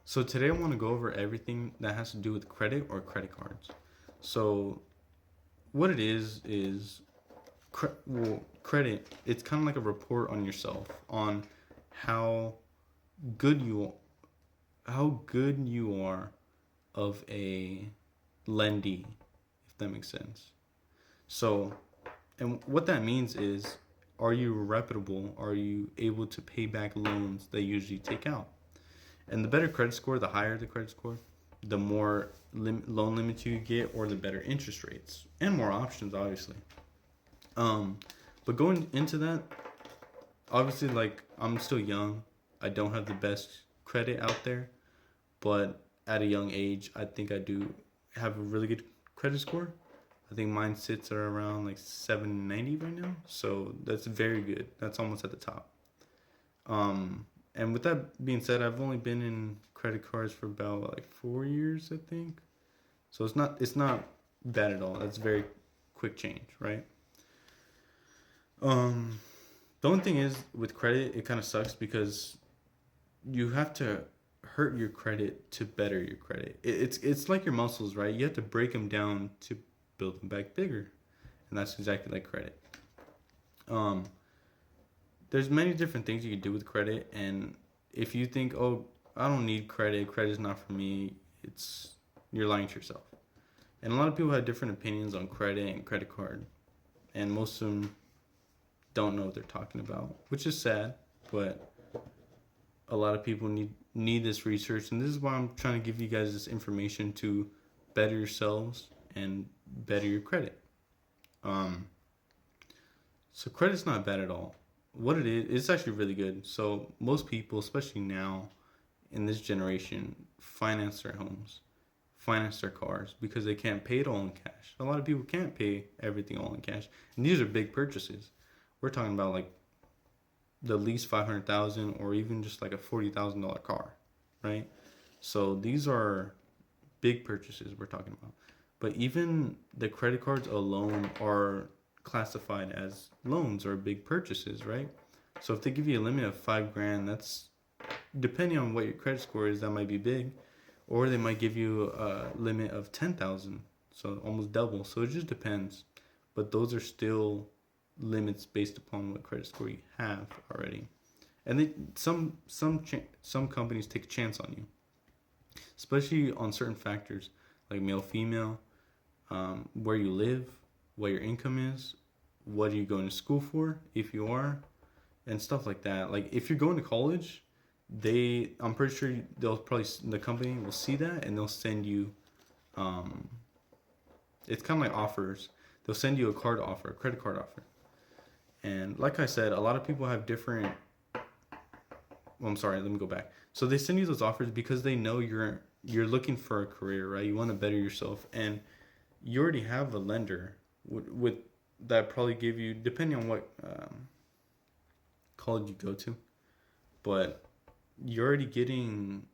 So today I want to go over everything that has to do with credit or credit cards. So what it is credit. It's kind of like a report on yourself on how good you how good you are of a lendee, if that makes sense. So, and what that means is, are you reputable? Are you able to pay back loans they usually take out? And the better credit score, the higher the credit score, the more loan limits you get, or the better interest rates and more options, obviously. Um, but going into that, obviously, like I'm still young, I don't have the best credit out there, but at a young age, I think I do have a really good credit score. I think mine sits at around like 790 right now, so that's very good. That's almost at the top. Um, and with that being said, I've only been in credit cards for about like 4 years, I think. So it's not bad at all. That's very quick change, right? Um, the only thing is with credit, it kind of sucks because you have to hurt your credit to better your credit. It's like your muscles, right? You have to break them down to build them back bigger, and that's exactly like credit. Um, there's many different things you can do with credit, and if you think, oh, I don't need credit, credit's not for me, it's you're lying to yourself. And a lot of people have different opinions on credit and credit card, and most of them don't know what they're talking about, which is sad. But a lot of people need this research, and this is why I'm trying to give you guys this information to better yourselves and better your credit. Um, so credit's not bad at all. What it is, it's actually really good. So most people, especially now in this generation, finance their homes, finance their cars because they can't pay it all in cash. A lot of people can't pay everything all in cash, and these are big purchases. We're talking about like the least 500,000 or even just like a $40,000 car, right? So these are big purchases we're talking about. But even the credit cards alone are classified as loans or big purchases, right? So if they give you a limit of 5 grand, that's depending on what your credit score is, that might be big, or they might give you a limit of 10,000, so almost double. So it just depends, but those are still limits based upon what credit score you have already. And they, some companies take a chance on you, especially on certain factors like male, female, where you live, what your income is, what are you going to school for, if you are, and stuff like that. Like if you're going to college, I'm pretty sure they'll probably the company will see that and they'll send you. Um, it's kind of like offers. They'll send you a card offer, a credit card offer. And like I said, a lot of people have different. Well, I'm sorry. Let me go back. So they send you those offers because they know you're looking for a career, right? You want to better yourself, and you already have a lender with that probably give you, depending on what college you go to, but you're already getting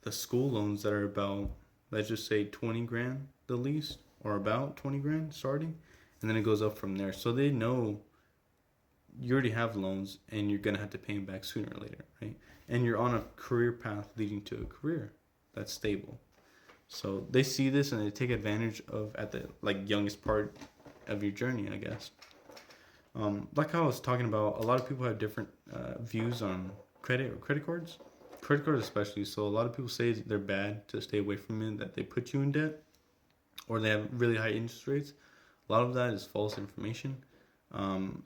the school loans that are about, let's just say 20 grand the least, or about 20 grand starting, and then it goes up from there. So they know you already have loans and you're gonna have to pay them back sooner or later, right? And you're on a career path leading to a career that's stable. So they see this and they take advantage of at the like youngest part of your journey, I guess. Like I was talking about, a lot of people have different views on credit or credit cards especially. So a lot of people say they're bad to stay away from it, that they put you in debt, or they have really high interest rates. A lot of that is false information. Um,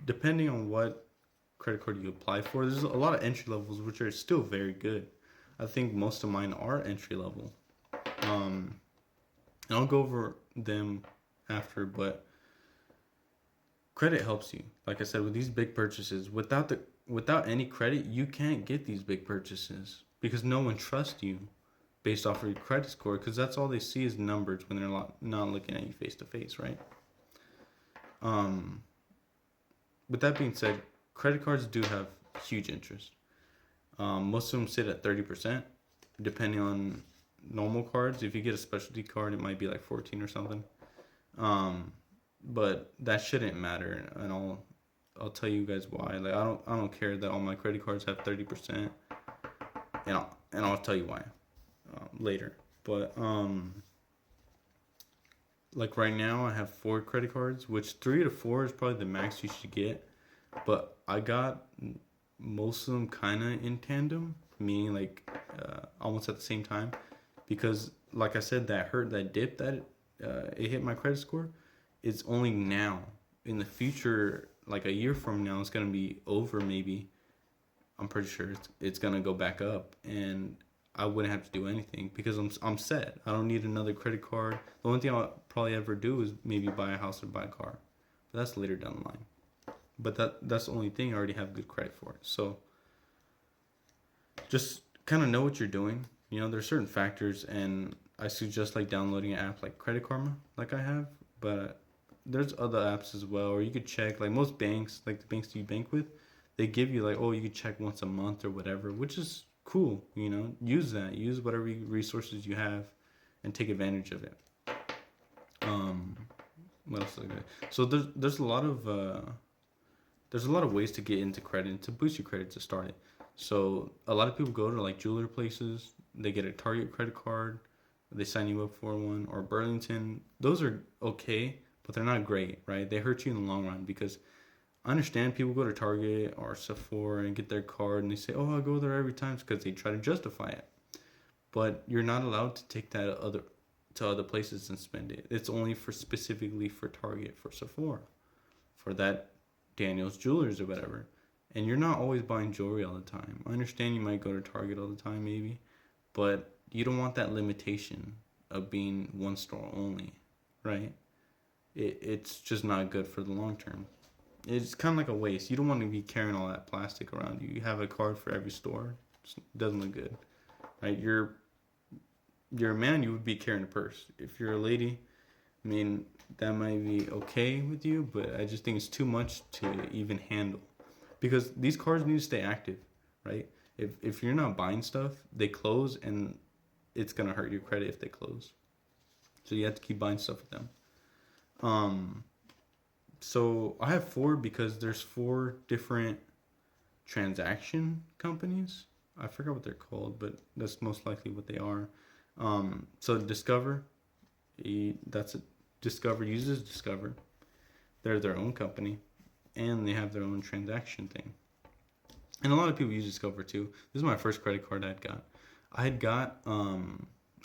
Depending on what credit card you apply for, there's a lot of entry levels which are still very good. I think most of mine are entry level. Um, and I'll go over them after, but credit helps you. Like I said, with these big purchases, without any credit, you can't get these big purchases because no one trusts you based off of your credit score, because that's all they see is numbers when they're not looking at you face to face, right? Um, with that being said, credit cards do have huge interest. Most of them sit at 30%, depending on normal cards. If you get a specialty card, it might be like 14 or something. Um, but that shouldn't matter, and I'll tell you guys why. Like I don't care that all my credit cards have 30%, and and I'll tell you why later. But like right now, I have 4 credit cards, which 3 to 4 is probably the max you should get. But I got most of them kind of in tandem, meaning like almost at the same time, because like I said, that dip that it hit my credit score, it's only now. In the future, like a year from now, it's gonna be over. Maybe I'm pretty sure it's gonna go back up, and I wouldn't have to do anything because I'm set. I don't need another credit card. The only thing I'll probably ever do is maybe buy a house or buy a car, but that's later down the line. But that's the only thing I already have good credit for. So just kind of know what you're doing. You know, there's certain factors, and I suggest like downloading an app like Credit Karma, like I have. But there's other apps as well, or you could check like most banks, like the banks you bank with, they give you like, oh, you could check once a month or whatever, which is cool. You know, use that, use whatever resources you have, and take advantage of it. Um, what else? Like that? So there's a lot of ways to get into credit, to boost your credit to start it. So a lot of people go to like jeweler places, they get a Target credit card, they sign you up for one, or Burlington. Those are okay, but they're not great, right? They hurt you in the long run because I understand people go to Target or Sephora and get their card and they say, "Oh, I go there every time," because they try to justify it. But you're not allowed to take that to other places and spend it. It's only for specifically for Target, for Sephora, for that Daniel's Jewelers or whatever. And you're not always buying jewelry all the time. I understand you might go to Target all the time, maybe, but you don't want that limitation of being one store only, right? It's just not good for the long term. It's kind of like a waste. You don't want to be carrying all that plastic around you. You have a card for every store. It doesn't look good, right? You're a man, you would be carrying a purse. If you're a lady, I mean, that might be okay with you, but I just think it's too much to even handle. Because these cards need to stay active, right? If you're not buying stuff, they close and it's gonna hurt your credit if they close. So you have to keep buying stuff with them. Um, so I have 4 because there's 4 different transaction companies. I forgot what they're called, but that's most likely what they are. So Discover, that's it. Discover uses Discover. They're their own company, and they have their own transaction thing. And a lot of people use Discover too. This is my first credit card I'd got. I had got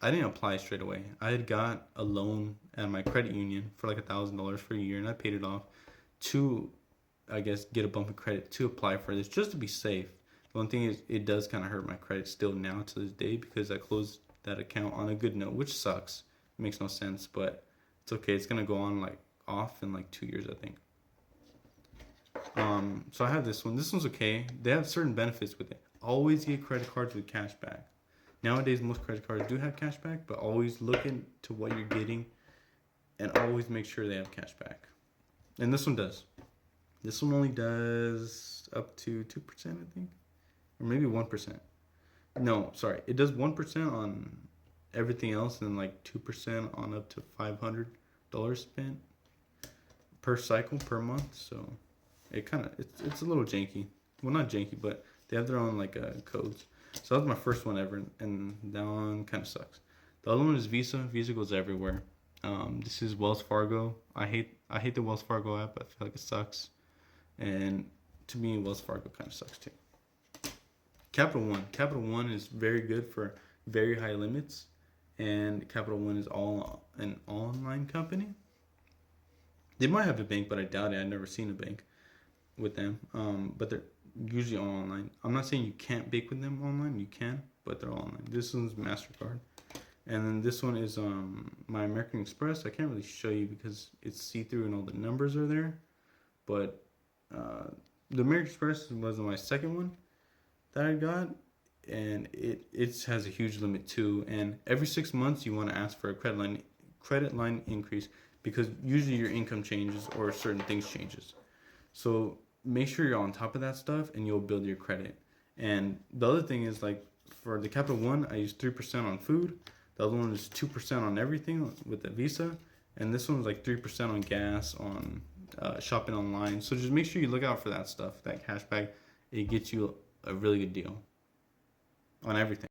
I didn't apply straight away. I had got a loan at my credit union for like $1,000 for a year, and I paid it off to, I guess, get a bump of credit to apply for this, just to be safe. The one thing is, it does kind of hurt my credit still now to this day because I closed that account on a good note, which sucks. It makes no sense, but it's okay. It's gonna go on like off in like 2 years, I think. So I have this one. This one's okay. They have certain benefits with it. Always get credit cards with cash back. Nowadays, most credit cards do have cash back, but always look into what you're getting and always make sure they have cash back. And this one does. This one only does up to 2%, I think, or maybe 1%. No, sorry, it does 1% on everything else, and like 2% on up to $500 spent per cycle per month. So it's a little janky. Well, not janky, but they have their own like codes. So that was my first one ever, and that one kind of sucks. The other one is Visa. Visa goes everywhere. This is Wells Fargo. I hate the Wells Fargo app. I feel like it sucks, and to me, Wells Fargo kind of sucks too. Capital One. Capital One is very good for very high limits, and Capital One is all an online company. They might have a bank, but I doubt it. I've never seen a bank with them. But they're usually all online. I'm not saying you can't bank with them online. You can, but they're all online. This one's MasterCard. And then this one is my American Express. I can't really show you because it's see-through and all the numbers are there. But the American Express was my second one that I got. And it has a huge limit too. And every 6 months you want to ask for a credit line increase because usually your income changes or certain things changes. So make sure you're on top of that stuff and you'll build your credit. And the other thing is like for the Capital One, I use 3% on food. The other one is 2% on everything with the Visa. And this one's like 3% on gas, on shopping online. So just make sure you look out for that stuff, that cashback. It gets you a really good deal on everything.